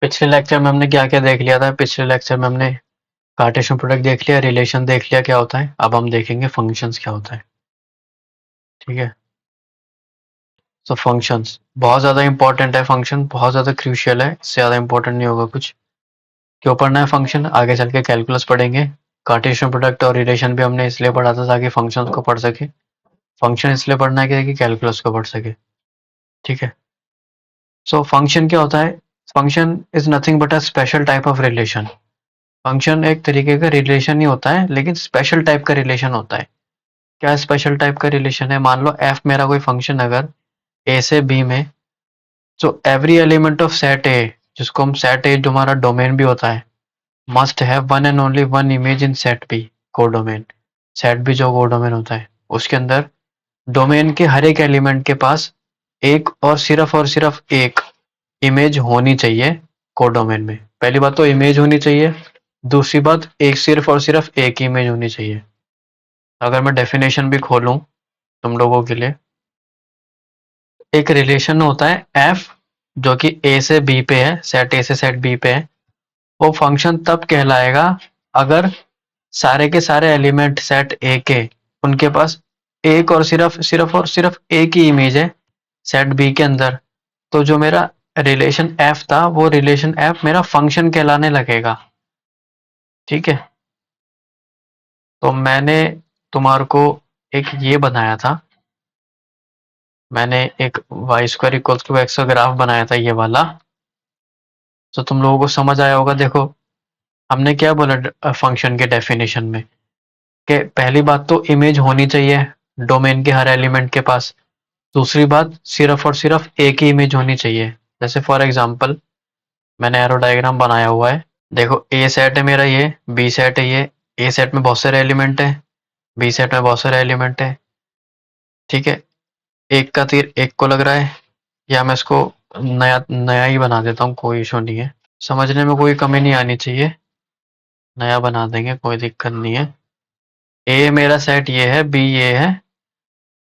पिछले लेक्चर में हमने क्या क्या देख लिया था? पिछले लेक्चर में हमने कार्टेशियन प्रोडक्ट देख लिया, रिलेशन देख लिया क्या होता है। अब हम देखेंगे फंक्शंस क्या होता है। ठीक है, तो फंक्शंस बहुत ज़्यादा इंपॉर्टेंट है। फंक्शन बहुत ज़्यादा क्रूशियल है, इससे ज़्यादा इंपॉर्टेंट नहीं होगा कुछ। क्यों पढ़ना है फंक्शन? आगे चल के कैलकुलस पढ़ेंगे। कार्टेशियन प्रोडक्ट और रिलेशन भी हमने इसलिए पढ़ा था ताकि फंक्शंस को पढ़ सके। फंक्शन इसलिए पढ़ना है कि कैलकुलस को पढ़ सके। ठीक है, सो फंक्शन क्या होता है? Function is nothing but a special type of relation. Function एक तरीके का रिलेशन ही होता है, लेकिन स्पेशल टाइप का रिलेशन होता है। क्या स्पेशल टाइप का रिलेशन है? मान लो एफ मेरा कोई फंक्शन अगर ए से बी में, तो एवरी एलिमेंट ऑफ सेट ए, जिसको हम सेट ए जो हमारा डोमेन भी होता है, must have one and only one image in set B codomain. Set B जो कोडोमेन होता है उसके अंदर डोमेन के हर एक एलिमेंट के पास एक और सिर्फ एक इमेज होनी चाहिए कोडोमेन में। पहली बात तो इमेज होनी चाहिए, दूसरी बात एक सिर्फ एक इमेज होनी चाहिए। अगर मैं डेफिनेशन भी खोलूं तुम लोगों के लिए, एक रिलेशन होता है एफ जो कि ए से बी पे है, सेट ए से सेट बी पे है। वो फंक्शन तब कहलाएगा अगर सारे के सारे एलिमेंट सेट ए के, उनके पास एक और सिर्फ एक ही इमेज है सेट बी के अंदर। तो जो मेरा रिलेशन एफ था वो रिलेशन एफ मेरा फंक्शन कहलाने लगेगा। ठीक है, तो मैंने तुम्हारे को एक ये बनाया था, मैंने एक y square equals to x का ग्राफ बनाया था ये वाला। तो तुम लोगों को समझ आया होगा। देखो हमने क्या बोला फंक्शन के डेफिनेशन में, कि पहली बात तो इमेज होनी चाहिए डोमेन के हर एलिमेंट के पास। दूसरी बात सिर्फ और सिर्फ एक ही इमेज होनी चाहिए। जैसे फॉर एग्जांपल मैंने एरो डायग्राम बनाया हुआ है। देखो ए सेट है मेरा, ये बी सेट है, ये ए सेट में बहुत सारे एलिमेंट है, बी सेट में बहुत सारे एलिमेंट है। ठीक है, एक का तीर एक को लग रहा है, या मैं इसको नया नया ही बना देता हूँ, कोई इशू नहीं है, समझने में कोई कमी नहीं आनी चाहिए। नया बना देंगे, कोई दिक्कत नहीं है। ए मेरा सेट ये है, बी ये है,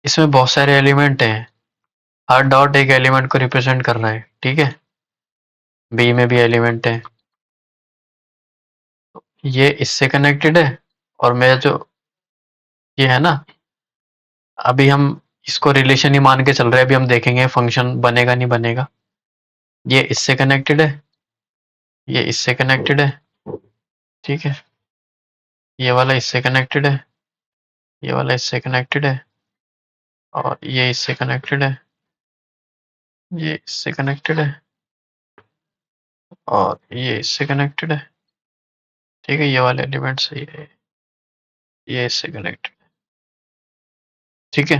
इसमें बहुत सारे एलिमेंट हैं, हर डॉट एक एलिमेंट को रिप्रेजेंट कर रहा है। ठीक है, बी में भी एलिमेंट है, ये इससे कनेक्टेड है। और मेरा जो ये है ना, अभी हम इसको रिलेशन ही मान के चल रहे हैं, अभी हम देखेंगे फंक्शन बनेगा नहीं बनेगा। ये इससे कनेक्टेड है, ये इससे कनेक्टेड है। ठीक है, ये वाला इससे कनेक्टेड है, ये वाला इससे कनेक्टेड है, और ये इससे कनेक्टेड है, ये इससे कनेक्टेड है, और ये इससे कनेक्टेड है। ठीक है, ये वाले एलिमेंट सही है, ये इससे कनेक्टेड। ठीक है,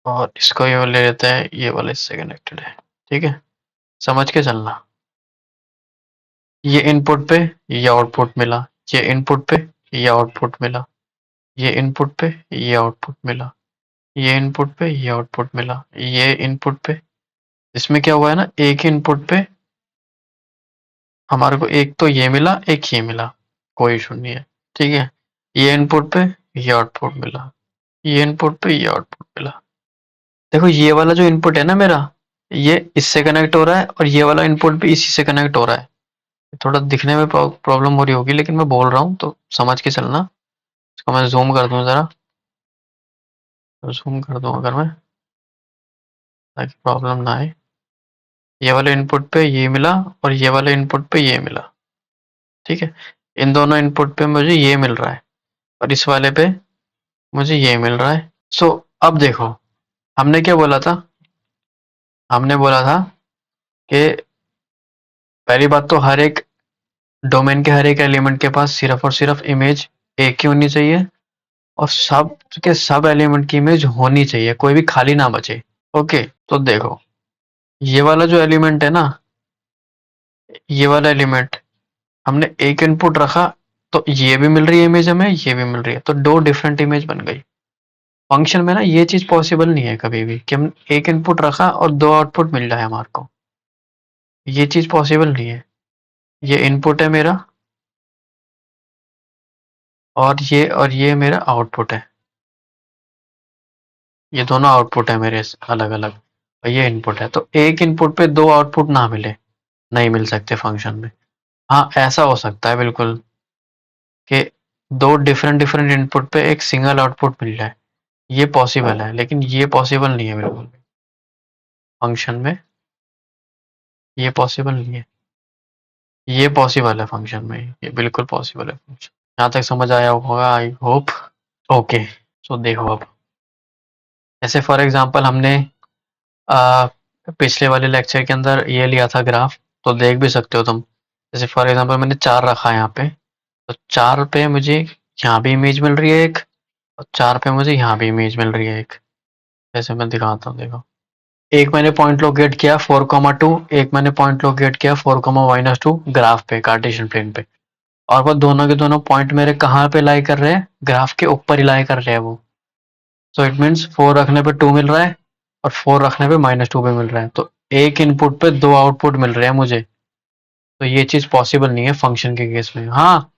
और इसको ये ले लेते हैं, ये वाला इससे कनेक्टेड है। ठीक है, समझ के चलना। ये इनपुट पे, ये आउटपुट मिला, ये इनपुट पे, ये आउटपुट मिला, ये इनपुट पे, ये आउटपुट मिला, ये इनपुट पे, ये आउटपुट मिला, ये इनपुट पे। इसमें क्या हुआ है ना, एक इनपुट पे हमारे को एक तो ये मिला, एक ये मिला, कोई इशू नहीं है। ठीक है, ये इनपुट पे, ये आउटपुट मिला, ये इनपुट पे, ये आउटपुट मिला। देखो ये वाला जो इनपुट है ना मेरा, ये इससे कनेक्ट हो रहा है, और ये वाला इनपुट भी इसी से कनेक्ट हो रहा है। थोड़ा दिखने में प्रॉब्लम हो रही होगी, लेकिन मैं बोल रहा हूँ तो समझ के चलना। इसको मैं जूम कर दूं जरा, जूम कर दूं अगर मैं, ताकि प्रॉब्लम ना आए। ये वाले इनपुट पे ये मिला, और ये वाले इनपुट पे ये मिला। ठीक है, इन दोनों इनपुट पे मुझे ये मिल रहा है, और इस वाले पे मुझे ये मिल रहा है। सो अब देखो हमने क्या बोला था, हमने बोला था कि पहली बात तो हर एक डोमेन के हर एक एलिमेंट के पास सिर्फ और सिर्फ इमेज एक ही होनी चाहिए, और सब के सब एलिमेंट की इमेज होनी चाहिए, कोई भी खाली ना बचे। ओके, तो देखो ये वाला जो एलिमेंट है ना, ये वाला एलिमेंट हमने एक इनपुट रखा, तो ये भी मिल रही है इमेज हमें, ये भी मिल रही है, तो दो डिफरेंट इमेज बन गई। फंक्शन में ना ये चीज पॉसिबल नहीं है कभी भी कि हम एक इनपुट रखा और दो आउटपुट मिल जाए हमारे को, ये चीज पॉसिबल नहीं है। ये इनपुट है मेरा, और ये मेरा आउटपुट है, ये दोनों आउटपुट है मेरे अलग अलग, और ये इनपुट है। तो एक इनपुट पे दो आउटपुट ना मिले, नहीं मिल सकते फंक्शन में। हाँ, ऐसा हो सकता है बिल्कुल कि दो डिफरेंट डिफरेंट इनपुट पे एक सिंगल आउटपुट मिल जाए, ये पॉसिबल है, लेकिन ये पॉसिबल नहीं है बिल्कुल भी फंक्शन में। ये पॉसिबल नहीं है। ये पॉसिबल है फंक्शन में, ये बिल्कुल पॉसिबल है फंक्शन। यहाँ तक समझ आया होगा आई होप। ओके, सो देखो अब, जैसे फॉर एग्जांपल हमने आ, पिछले वाले लेक्चर के अंदर ये लिया था ग्राफ, तो देख भी सकते हो तुम। जैसे फॉर एग्जांपल मैंने 4 रखा है यहाँ पे, तो 4 पे मुझे यहाँ भी इमेज मिल रही है एक, और 4 पे मुझे यहाँ भी इमेज मिल रही है एक। जैसे मैं दिखाता हूँ, देखो। एक मैंने पॉइंट लोकेट किया 4,2, एक मैंने पॉइंट लोकेट किया 4,-2 ग्राफ पे, कार्टेशियन प्लेन पे। और वो दोनों के दोनों पॉइंट मेरे कहाँ पे लाई कर रहे हैं, ग्राफ के ऊपर ही लाई कर रहे हैं वो। सो इट मीन्स 4 रखने पे 2 मिल रहा है, और 4 रखने पे -2 पे मिल रहा है, तो एक इनपुट पे 2 आउटपुट मिल रहे हैं मुझे। तो ये चीज़ पॉसिबल नहीं है फंक्शन के केस में। हाँ,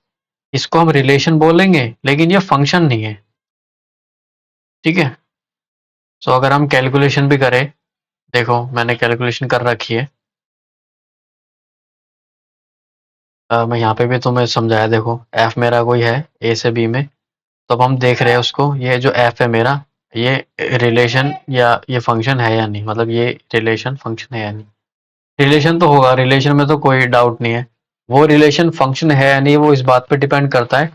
इसको हम रिलेशन बोलेंगे, लेकिन ये फंक्शन नहीं है। ठीक है। सो अगर हम कैलकुलेशन भी करें, देखो मैंने कैलकुलेशन कर रखी है। मैं यहाँ पे भी तुम्हें समझाया, देखो एफ मेरा कोई है ए से बी में, तो अब हम देख रहे हैं उसको, ये जो एफ है मेरा, ये रिलेशन या ये फंक्शन है या नहीं, मतलब ये रिलेशन फंक्शन है या नहीं। रिलेशन तो होगा, रिलेशन में तो कोई डाउट नहीं है। वो रिलेशन फंक्शन है या नहीं, वो इस बात पे डिपेंड करता है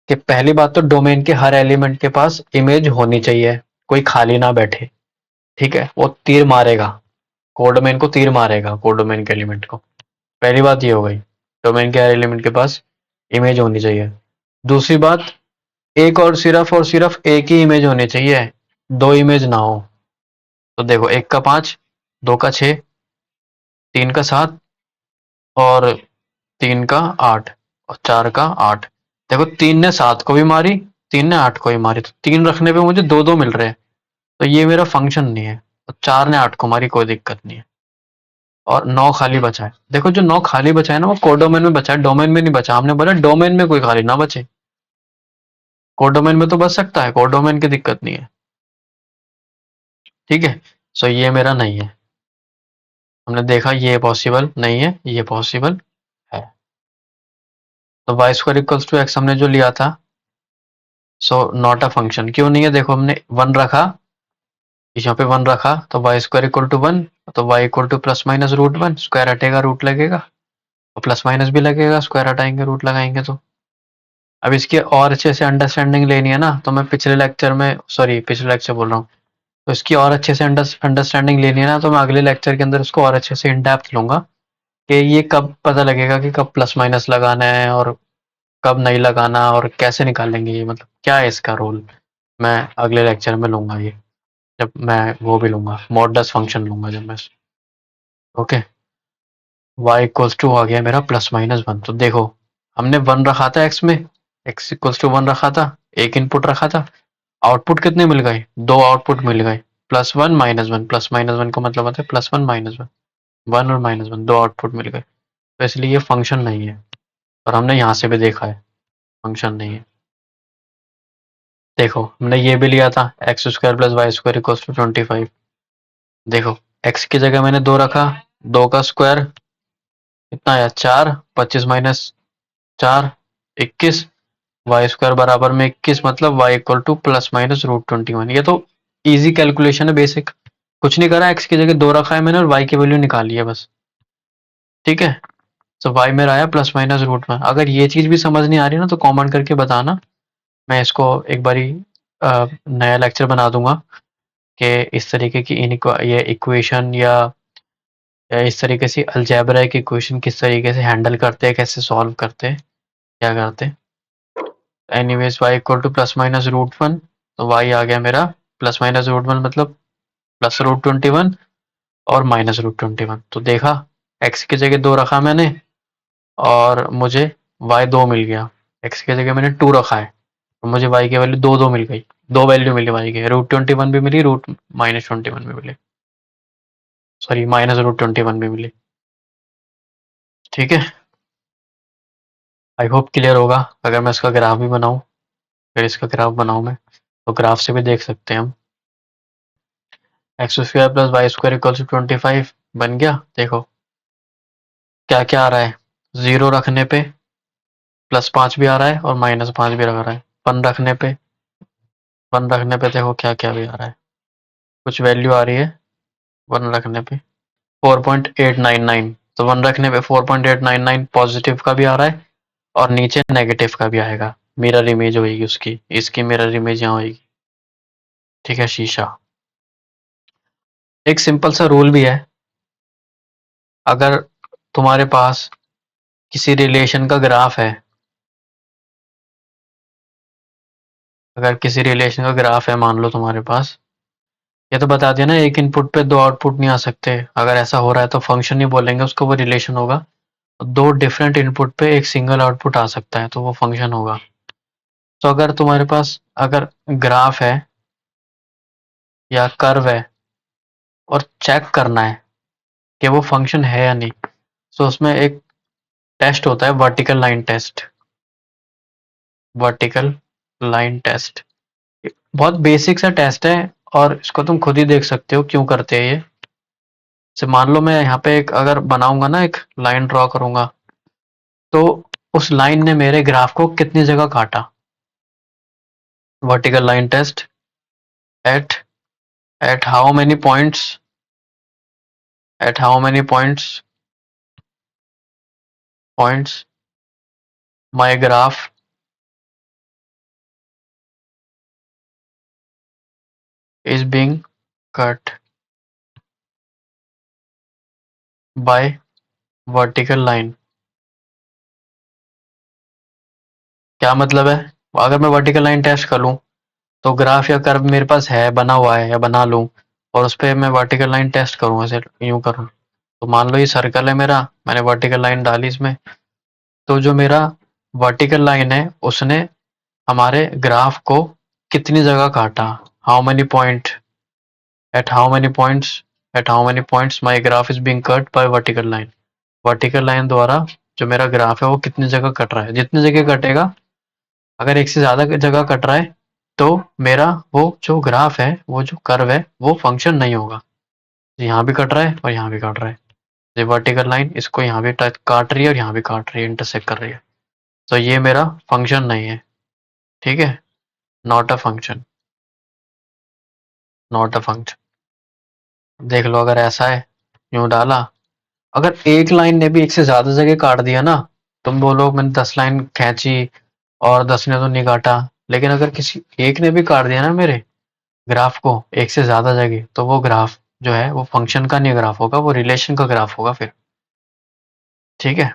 कि पहली बात तो डोमेन के हर एलिमेंट के पास इमेज होनी चाहिए, कोई खाली ना बैठे। ठीक है, वो तीर मारेगा, कोडोमेन को तीर मारेगा, कोडोमेन के एलिमेंट को। पहली बात ये हो गई, डोमेन के हर एलिमेंट के पास इमेज होनी चाहिए। दूसरी बात, एक और सिर्फ एक ही इमेज होनी चाहिए, दो इमेज ना हो। तो देखो, एक का 5, दो का 6, तीन का 7, और 3 का 8, और 4 का 8। देखो, 3 ने 7 को भी मारी, 3 ने 8 को भी मारी, तो 3 रखने पे मुझे दो दो मिल रहे हैं। तो ये मेरा फंक्शन नहीं है। और 4 ने 8 को मारी, कोई दिक्कत नहीं है। और 9 खाली बचा है, देखो जो 9 खाली बचा है ना, वो कोडोमेन में बचा है, डोमेन में नहीं बचा। हमने बोला डोमेन में कोई खाली ना बचे, कोडोमेन में तो बच सकता है, कोडोमेन की दिक्कत नहीं है। ठीक है। सो ये मेरा नहीं है, हमने देखा ये पॉसिबल नहीं है, ये पॉसिबल है। तो y square equals to x हमने जो लिया था, सो नॉट अ फंक्शन। क्यों नहीं है, देखो हमने 1 रखा, यहाँ पे 1 रखा, तो वाई स्क्वायर इक्वल टू 1, तो वाई इक्वल टू +-√1, स्क्वायर हटेगा रूट लगेगा, और प्लस माइनस भी लगेगा, स्क्वायर हटाएंगे रूट लगाएंगे तो। अब इसकी और अच्छे से अंडरस्टैंडिंग लेनी है ना, तो मैं पिछले लेक्चर में, सॉरी पिछले लेक्चर बोल रहा हूँ, तो इसकी और अच्छे से अंडरस्टैंडिंग लेनी है ना, तो मैं अगले लेक्चर के अंदर इसको और अच्छे से इन डेप्थ लूंगा कि ये कब पता लगेगा कि कब प्लस माइनस लगाना है और कब नहीं लगाना, और कैसे निकालेंगे ये, मतलब क्या है इसका रोल। मैं अगले लेक्चर में लूंगा ये, जब मैं वो भी लूंगा, मॉडुलस फंक्शन लूंगा जब मैं। ओके। वाई इक्वल्स टू आ गया मेरा +-1, तो देखो हमने 1 रखा था एक्स में, एक्स इक्वल्स टू 1 रखा था, एक इनपुट रखा था, आउटपुट कितने मिल गए, दो आउटपुट मिल गए, +1 -1, +-1 का मतलब होता है +1 -1, 1 और -1, दो आउटपुट मिल गए, तो इसलिए ये फंक्शन नहीं है। और हमने यहाँ से भी देखा है फंक्शन नहीं है। देखो हमने ये भी लिया था x² + y² = 25। देखो, x की जगह मैंने 2 रखा, 2 का स्क्वायर कितना आया, 4, 25 - 4, 21, वाई स्क्वायर बराबर में 21, मतलब y इक्वल टू +-√21। ये तो इजी कैलकुलेशन है, बेसिक। कुछ नहीं करा, x की जगह 2 रखा है मैंने, और y की वैल्यू निकाली है बस। ठीक है। तो y मेरा आया +-√1। अगर ये चीज़ भी समझ नहीं आ रही ना, तो कमेंट करके बताना, मैं इसको एक बारी नया लेक्चर बना दूंगा कि इस तरीके की ये इक्वेशन या इस तरीके से अलजेब्रिक इक्वेशन किस तरीके से हैंडल करते हैं, कैसे सॉल्व करते हैं, क्या करते हैं। एनीवेज y इक्वल टू +-√1, तो y आ गया मेरा +-√1, मतलब +√21 और -√21। तो देखा, x की जगह 2 रखा मैंने, और मुझे y 2 मिल गया। x की जगह मैंने 2 रखा है, तो मुझे y की वैल्यू 2 2 मिल गई, दो वैल्यू मिली y की, √21 भी मिली, -21 भी मिली, सॉरी -√21 भी मिली। ठीक है। आई होप क्लियर होगा। अगर मैं इसका ग्राफ भी बनाऊं, फिर इसका ग्राफ बनाऊं मैं, तो ग्राफ से भी देख सकते हैं हम। x² + y² = 25 बन गया, देखो। क्या क्या आ रहा है, 0 रखने पे +5 भी आ रहा है और -5 भी आ रहा है। 1 रखने पे, 1 रखने पे देखो क्या क्या भी आ रहा है, कुछ वैल्यू आ रही है 1 रखने पे 4.899, तो 1 रखने पे 4.899 पॉजिटिव का भी आ रहा है और नीचे नेगेटिव का भी आएगा। मिरर इमेज होगी उसकी, इसकी मिरर इमेज यहाँ होगी। ठीक है, शीशा। एक सिंपल सा रूल भी है, अगर तुम्हारे पास किसी रिलेशन का ग्राफ है, अगर किसी रिलेशन का ग्राफ है मान लो तुम्हारे पास, ये तो बता दिया ना एक इनपुट पे दो आउटपुट नहीं आ सकते। अगर ऐसा हो रहा है तो फंक्शन नहीं बोलेंगे उसको, वो रिलेशन होगा। दो डिफरेंट इनपुट पे एक सिंगल आउटपुट आ सकता है तो वो फंक्शन होगा। तो अगर तुम्हारे पास अगर ग्राफ है या कर्व है और चेक करना है कि वो फंक्शन है या नहीं, तो उसमें एक टेस्ट होता है vertical line test. Vertical line test बहुत बेसिक सा टेस्ट है और इसको तुम खुद ही देख सकते हो क्यों करते हैं ये। से मान लो मैं यहाँ पे एक अगर बनाऊंगा ना, एक लाइन ड्रॉ करूंगा, तो उस लाइन ने मेरे ग्राफ को कितनी जगह काटा। Vertical line test at at how many points, at how many points my graph is being cut by vertical line. क्या मतलब है, अगर मैं वर्टिकल लाइन टेस्ट कर लूँ तो ग्राफ या कर्व मेरे पास है, बना हुआ है या बना लूँ और उस पर मैं वर्टिकल लाइन टेस्ट करूँ, ऐसे यूँ करूँ, तो मान लो ये सर्कल है मेरा, मैंने वर्टिकल लाइन डाली इसमें, तो जो मेरा वर्टिकल लाइन है उसने हमारे ग्राफ को कितनी जगह काटा, how many point, at how many points, at how many points my graph is being cut by vertical line. Vertical line द्वारा जो मेरा ग्राफ है वो कितनी जगह कट रहा है, जितनी जगह कटेगा, अगर एक से ज़्यादा जगह कट रहा है तो मेरा वो जो ग्राफ है, वो जो कर्व है, वो फंक्शन नहीं होगा। यहाँ भी कट रहा है और यहाँ भी कट रहा है, ये वर्टिकल लाइन इसको यहाँ भी काट रही है और यहाँ भी काट रही है, इंटरसेक्ट कर रही है, तो ये मेरा फंक्शन नहीं है। ठीक है, not a function, not a function. देख लो अगर ऐसा है, यूँ डाला, अगर एक लाइन ने भी एक से ज़्यादा जगह काट दिया ना, तुम बोलो मैंने 10 लाइन खींची और 10 ने तो नहीं काटा, लेकिन अगर किसी एक ने भी काट दिया ना मेरे ग्राफ को एक से ज़्यादा जगह, तो वो ग्राफ जो है वो फंक्शन का नहीं ग्राफ होगा, वो रिलेशन का ग्राफ होगा फिर। ठीक है,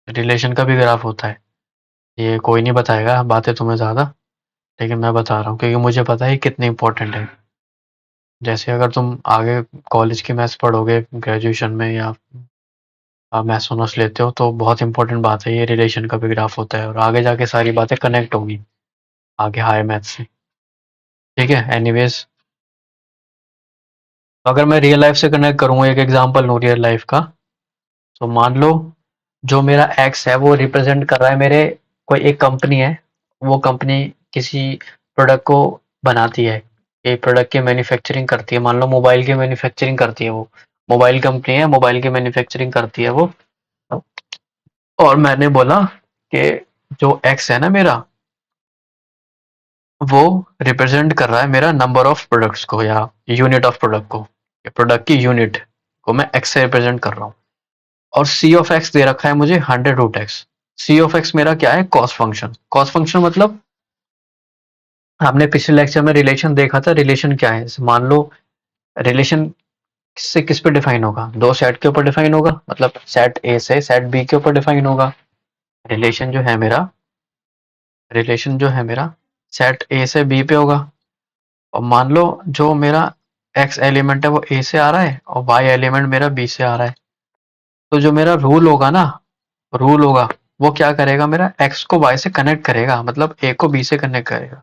रिलेशन का भी ग्राफ होता है, ये कोई नहीं बताएगा बातें तुम्हें ज़्यादा, लेकिन मैं बता रहा हूँ क्योंकि मुझे पता है कितनी इंपॉर्टेंट है। जैसे अगर तुम आगे कॉलेज की मैथ्स पढ़ोगे ग्रेजुएशन में या आप मैथ्स ऑनर्स लेते हो तो बहुत इंपॉर्टेंट बात है, ये रिलेशन का भी ग्राफ होता है और आगे जाके सारी बातें कनेक्ट होंगी आगे हायर मैथ्स से। ठीक है, एनीवेज, तो अगर मैं रियल लाइफ से कनेक्ट करूँ, एक एग्जांपल लूँ रियल लाइफ का, तो मान लो जो मेरा एक्स है वो रिप्रेजेंट कर रहा है मेरे, कोई एक कंपनी है, वो कंपनी किसी प्रोडक्ट को बनाती है, एक प्रोडक्ट की मैन्युफैक्चरिंग करती है, मान लो मोबाइल की मैन्युफैक्चरिंग करती है वो, मोबाइल कंपनी है, मोबाइल की मैन्युफैक्चरिंग करती है वो। और मैंने बोला कि जो एक्स है ना मेरा, वो रिप्रेजेंट कर रहा है मेरा नंबर ऑफ प्रोडक्ट्स को या यूनिट ऑफ प्रोडक्ट को, प्रोडक्ट की यूनिट को मैं एक्स से रिप्रेजेंट कर रहा हूँ। और सी ऑफ एक्स दे रखा है मुझे 100√x। सी ऑफ एक्स मेरा क्या है, कॉस्ट फंक्शन। कॉस्ट फंक्शन मतलब हमने पिछले लेक्चर में रिलेशन देखा था, रिलेशन क्या है, मान लो रिलेशन किससे किस पे डिफाइन होगा, दो सेट के ऊपर डिफाइन होगा, मतलब सेट ए से सेट बी के ऊपर डिफाइन होगा। रिलेशन जो है मेरा, रिलेशन जो है मेरा सेट ए से बी पे होगा, और मान लो जो मेरा एक्स एलिमेंट है वो ए से आ रहा है और वाई एलिमेंट मेरा बी से आ रहा है, तो जो मेरा रूल होगा ना, रूल होगा, वो क्या करेगा, मेरा एक्स को वाई से कनेक्ट करेगा, मतलब ए को बी से कनेक्ट करेगा।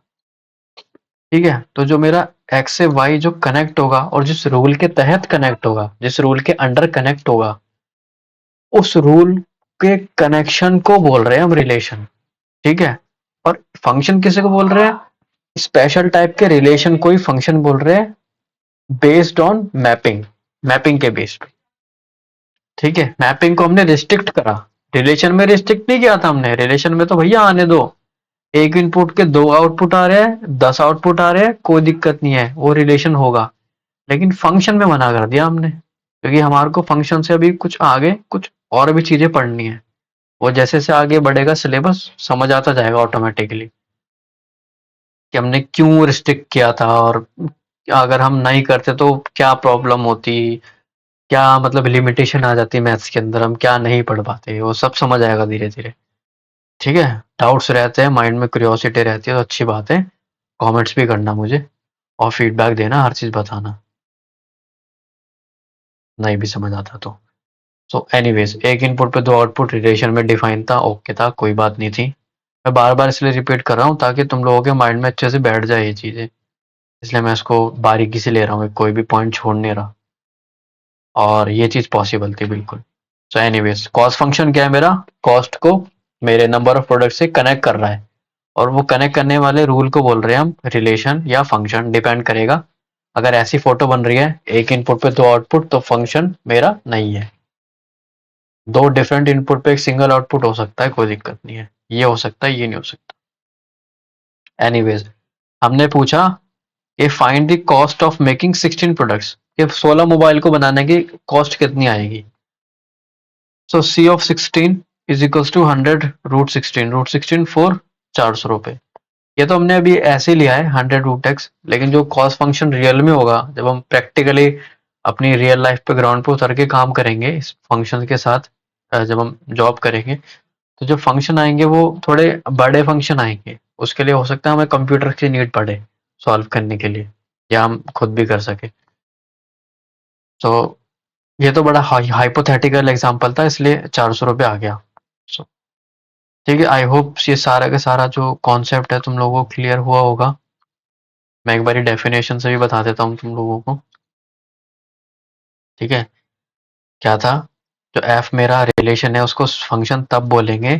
ठीक है, तो जो मेरा एक्स से वाई जो कनेक्ट होगा और जिस रूल के तहत कनेक्ट होगा, जिस रूल के अंडर कनेक्ट होगा, उस रूल के कनेक्शन को बोल रहे हैं हम रिलेशन। ठीक है, और फंक्शन किसे को बोल रहे हैं, स्पेशल टाइप के रिलेशन को ही फंक्शन बोल रहे हैं, बेस्ड ऑन मैपिंग, मैपिंग के बेस पे। ठीक है, मैपिंग को हमने रिस्ट्रिक्ट करा, रिलेशन में रिस्ट्रिक्ट नहीं किया था हमने, रिलेशन में तो भैया आने दो, एक इनपुट के दो आउटपुट आ रहे हैं, 10 आउटपुट आ रहे हैं, कोई दिक्कत नहीं है, वो रिलेशन होगा। लेकिन फंक्शन में मना कर दिया हमने, क्योंकि हमारे को फंक्शन से अभी कुछ आगे कुछ और भी चीजें पढ़नी है। वो जैसे से आगे बढ़ेगा सिलेबस समझ आता जाएगा ऑटोमेटिकली कि हमने क्यों रिस्ट्रिक्ट किया था, और अगर हम नहीं करते तो क्या प्रॉब्लम होती, क्या मतलब लिमिटेशन आ जाती मैथ्स के अंदर, हम क्या नहीं पढ़ पाते, वो सब समझ आएगा धीरे धीरे। ठीक है, डाउट्स रहते हैं माइंड में, क्यूरियोसिटी रहती है तो अच्छी बात है, कमेंट्स भी करना मुझे, और फीडबैक देना, हर चीज़ बताना, नहीं भी समझ आता तो। सो एनीवेज, एक इनपुट पे दो आउटपुट रिलेशन में डिफाइन था, ओके था, कोई बात नहीं थी। मैं बार बार इसलिए रिपीट कर रहा हूँ ताकि तुम लोगों के माइंड में अच्छे से बैठ जाए ये चीज़ें, इसलिए मैं इसको बारीकी से ले रहा हूँ, कोई भी पॉइंट छोड़ नहीं रहा, और ये चीज़ पॉसिबल थी बिल्कुल। सो एनीवेज, कॉस्ट फंक्शन क्या है मेरा, कॉस्ट को मेरे नंबर ऑफ प्रोडक्ट से कनेक्ट कर रहा है, और वो कनेक्ट करने वाले रूल को बोल रहे हैं हम रिलेशन या फंक्शन, डिपेंड करेगा। अगर ऐसी फोटो बन रही है एक इनपुट पे दो आउटपुट, तो फंक्शन मेरा नहीं है। दो डिफरेंट इनपुट पे एक सिंगल आउटपुट हो सकता है, कोई दिक्कत नहीं है, ये हो सकता है, ये नहीं हो सकता। एनीवेज, हमने पूछा कि find the cost of making 16 products, कि 16 मोबाइल को बनाने की कॉस्ट कितनी आएगी। So c of 16 is equals to 100 root 16, root 16 4, 400 रुपये। ये तो हमने अभी ऐसे लिया है 100 रूट एक्स, लेकिन जो कॉस्ट फंक्शन रियल में होगा, जब हम प्रैक्टिकली अपनी रियल लाइफ पे ग्राउंड पे उतर के काम करेंगे इस फंक्शन के साथ, जब हम जॉब करेंगे, तो जो फंक्शन आएंगे वो थोड़े बड़े फंक्शन आएंगे, उसके लिए हो सकता है हमें कंप्यूटर की नीड पड़े सॉल्व करने के लिए, या हम खुद भी कर सके। तो ये तो बड़ा हाइपोथेटिकल एग्जांपल था, इसलिए 400 रुपये आ गया। सो ठीक है, आई होप ये सारा का सारा जो कॉन्सेप्ट है तुम लोगों को क्लियर हुआ होगा। मैं एक बारी डेफिनेशन से भी बता देता हूँ तुम लोगों को। ठीक है, क्या था, जो एफ मेरा रिलेशन है उसको फंक्शन तब बोलेंगे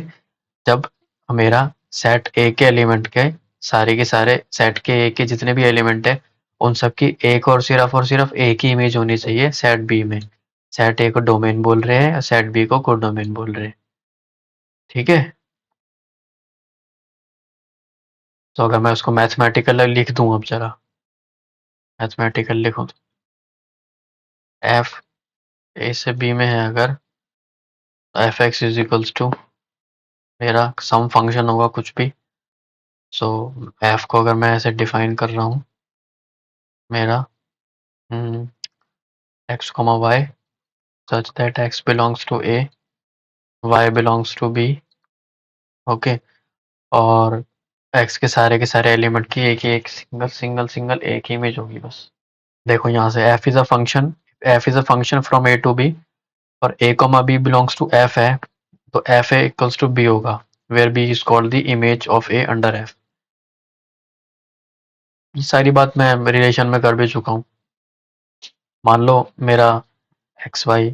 जब मेरा सेट ए के एलिमेंट के, सारे के सारे सेट के ए के जितने भी एलिमेंट है, उन सब की एक और सिर्फ एक ही इमेज होनी चाहिए सेट बी में। सेट ए को डोमेन बोल रहे हैं, सेट बी को कोडोमेन बोल रहे हैं। ठीक है, तो अगर मैं उसको मैथमेटिकल लिख दूं, अब जरा मैथमेटिकल लिखूं तो एफ ए से बी में है अगर, f x is equals to मेरा सम फंक्शन होगा कुछ भी। सो एफ को अगर मैं ऐसे डिफाइन कर रहा हूँ, मेरा x comma y such that x belongs to A, y belongs to B. Okay, और एक्स के सारे एलिमेंट की एक सिंगल सिंगल सिंगल एक ही इमेज होगी बस। देखो यहाँ से F is a function from A to B, और A comma B belongs to F है, तो F A equals to B होगा, where B is called the image of A under F. ये सारी बात मैं रिलेशन में कर भी चुका हूँ। मान लो मेरा x y,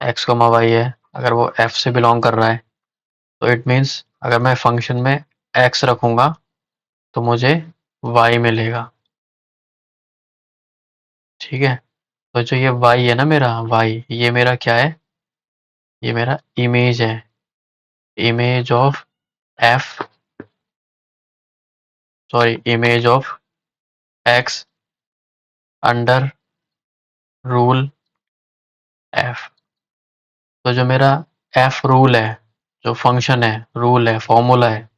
x comma y है, अगर वो एफ से बिलोंग कर रहा है, तो इट मीन्स अगर मैं फंक्शन में एक्स रखूँगा तो मुझे वाई मिलेगा। ठीक है, तो जो ये वाई है ना, मेरा वाई, ये मेरा क्या है, ये मेरा इमेज है, image of F, sorry image of x under rule F. तो जो मेरा एफ रूल है, जो फंक्शन है, रूल है, फॉर्मूला है,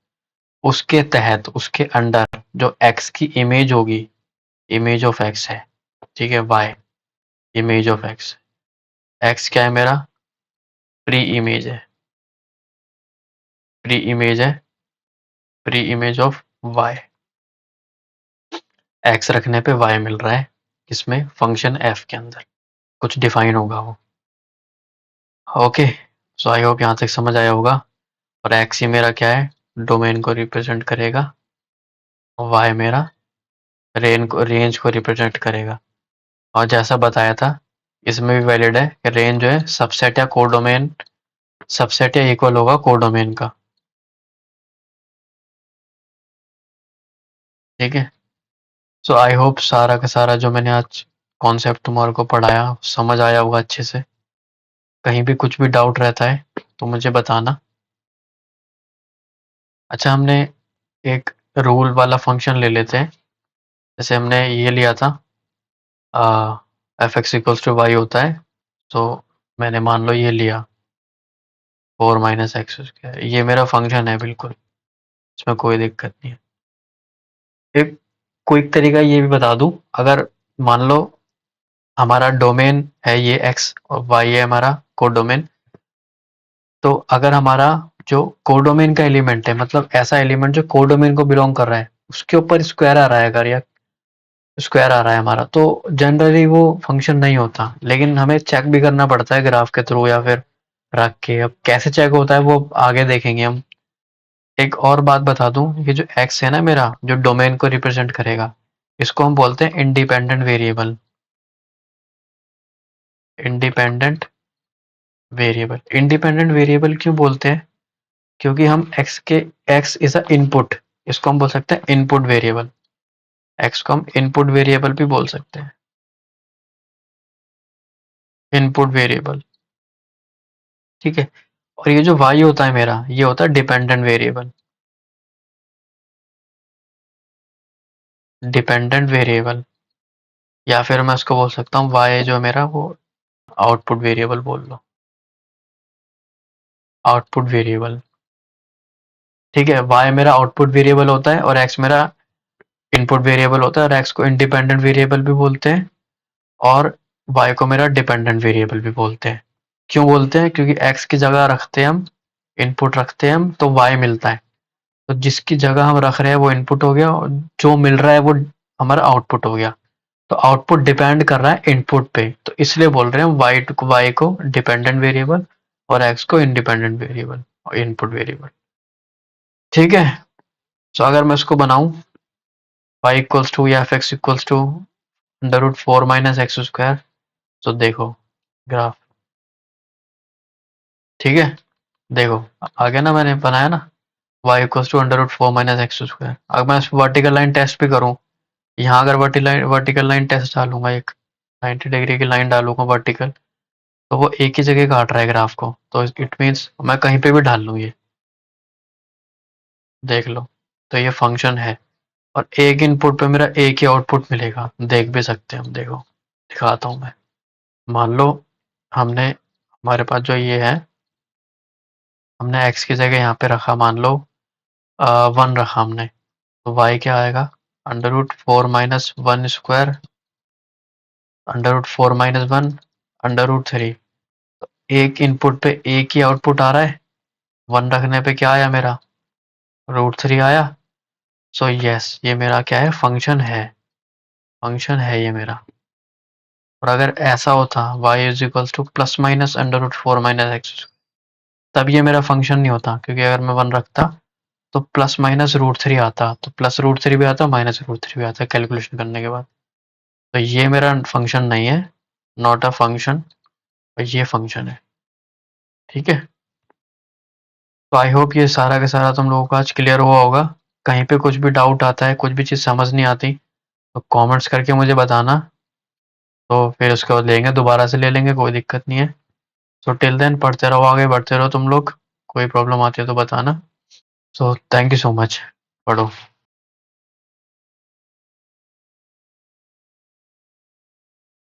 उसके तहत उसके अंडर जो एक्स की इमेज होगी, इमेज ऑफ एक्स है। ठीक है, y image of x, x क्या है मेरा, प्री इमेज है, प्री इमेज है, pre image of y. X रखने पे वाई मिल रहा है, किसमें, फंक्शन एफ के अंदर, कुछ डिफाइन होगा वो। ओके, सो आई होप यहाँ तक समझ आया होगा। और एक्स ही मेरा क्या है, डोमेन को रिप्रेजेंट करेगा, वाई मेरा रेंज को रिप्रेजेंट करेगा। और जैसा बताया था, इसमें भी वैलिड है कि रेंज जो है सबसेट या कोडोमेन, सबसेट या इक्वल होगा कोडोमेन का। ठीक है, सो आई होप सारा का सारा जो मैंने आज कॉन्सेप्ट तुम्हारे को पढ़ाया समझ आया होगा अच्छे से। कहीं भी कुछ भी डाउट रहता है तो मुझे बताना। अच्छा, हमने एक रूल वाला फंक्शन ले लेते हैं। जैसे हमने ये लिया था, f x equals to y होता है, तो मैंने मान लो ये लिया 4 - x², ये मेरा फंक्शन है, बिल्कुल इसमें कोई दिक्कत नहीं है। एक क्विक तरीका ये भी बता दूं, अगर मान लो हमारा डोमेन है ये एक्स और वाई है हमारा कोडोमेन, तो अगर हमारा जो कोडोमेन का एलिमेंट है, मतलब ऐसा एलिमेंट जो कोडोमेन को बिलोंग कर रहा है, उसके ऊपर स्क्वायर आ रहा है, अगर या स्क्वायर आ रहा है हमारा, तो जनरली वो फंक्शन नहीं होता, लेकिन हमें चेक भी करना पड़ता है ग्राफ के थ्रू या फिर रख के। अब कैसे चेक होता है वो आगे देखेंगे हम। एक और बात बता दूं, ये जो एक्स है ना मेरा, जो डोमेन को रिप्रेजेंट करेगा, इसको हम बोलते हैं independent variable. Independent variable, independent variable क्यों बोलते हैं? क्योंकि हम एक्स इज अ इनपुट, इसको हम बोल सकते हैं इनपुट वेरिएबल। एक्स को हम इनपुट वेरिएबल भी बोल सकते हैं, इनपुट वेरिएबल। ठीक है। और ये जो वाई होता है मेरा, ये होता है डिपेंडेंट वेरिएबल। डिपेंडेंट वेरिएबल, या फिर मैं इसको बोल सकता हूँ वाई जो मेरा वो आउटपुट वेरिएबल बोल लो, आउटपुट वेरिएबल। ठीक है, वाई मेरा आउटपुट वेरिएबल होता है और एक्स मेरा इनपुट वेरिएबल होता है, और एक्स को इंडिपेंडेंट वेरिएबल भी बोलते हैं और वाई को मेरा डिपेंडेंट वेरिएबल भी बोलते हैं। क्यों बोलते हैं? क्योंकि एक्स की जगह रखते हैं हम, इनपुट रखते हैं हम, तो वाई मिलता है। तो जिसकी जगह हम रख रहे हैं वो इनपुट हो गया, और जो मिल रहा है वो हमारा आउटपुट हो गया। तो आउटपुट डिपेंड कर रहा है इनपुट पे, तो इसलिए बोल रहे हैं वाई को डिपेंडेंट वेरिएबल और एक्स को इंडिपेंडेंट वेरिएबल और इनपुट वेरिएबल। ठीक है। तो अगर मैं इसको बनाऊं, वाई इक्वल्स टू या f x equals to √4 - x², तो देखो ग्राफ। ठीक है, देखो आ गया ना, मैंने बनाया ना, वाई इक्वल्स टू √4 - x²। अगर मैं वर्टिकल लाइन टेस्ट भी करूं, यहाँ अगर वर्टिकल लाइन टेस्ट डालूंगा, एक 90 डिग्री की लाइन डालूंगा वर्टिकल, तो वो एक ही जगह काट रहा है ग्राफ को, तो इट मीन्स मैं कहीं पे भी डाल लूँ ये, देख लो। तो ये फंक्शन है, और एक इनपुट पे मेरा एक ही आउटपुट मिलेगा, देख भी सकते हैं हम। देखो दिखाता हूँ मैं। मान लो हमने, हमारे पास जो ये है, हमने एक्स की जगह यहाँ पे रखा, मान लो 1 रखा हमने, तो वाई क्या आएगा? √4 - 1², √4 - 1, √3। एक इनपुट पे एक ही आउटपुट आ रहा है, 1 रखने पे क्या आया मेरा? √3 आया। सो यस, ये मेरा क्या है? फंक्शन है, फंक्शन है ये मेरा। और अगर ऐसा होता y is equals two plus minus √4 - x, तब ये मेरा फंक्शन नहीं होता, क्योंकि अगर मैं 1 रखता तो प्लस माइनस √3 आता, तो प्लस √3 भी आता, माइनस √3 भी आता कैलकुलेशन करने के बाद। तो ये मेरा फंक्शन नहीं है, नॉट अ फंक्शन, और ये फंक्शन है। ठीक है। तो आई होप ये सारा का सारा तुम लोगों को आज क्लियर हुआ होगा। कहीं पे कुछ भी डाउट आता है, कुछ भी चीज़ समझ नहीं आती, तो कमेंट्स करके मुझे बताना, तो फिर उसके बाद लेंगे, दोबारा से ले लेंगे, कोई दिक्कत नहीं है। सो टिल देन पढ़ते रहो, आगे बढ़ते रहो तुम लोग। कोई प्रॉब्लम आती है तो बताना। So thank you so much. पढ़ो।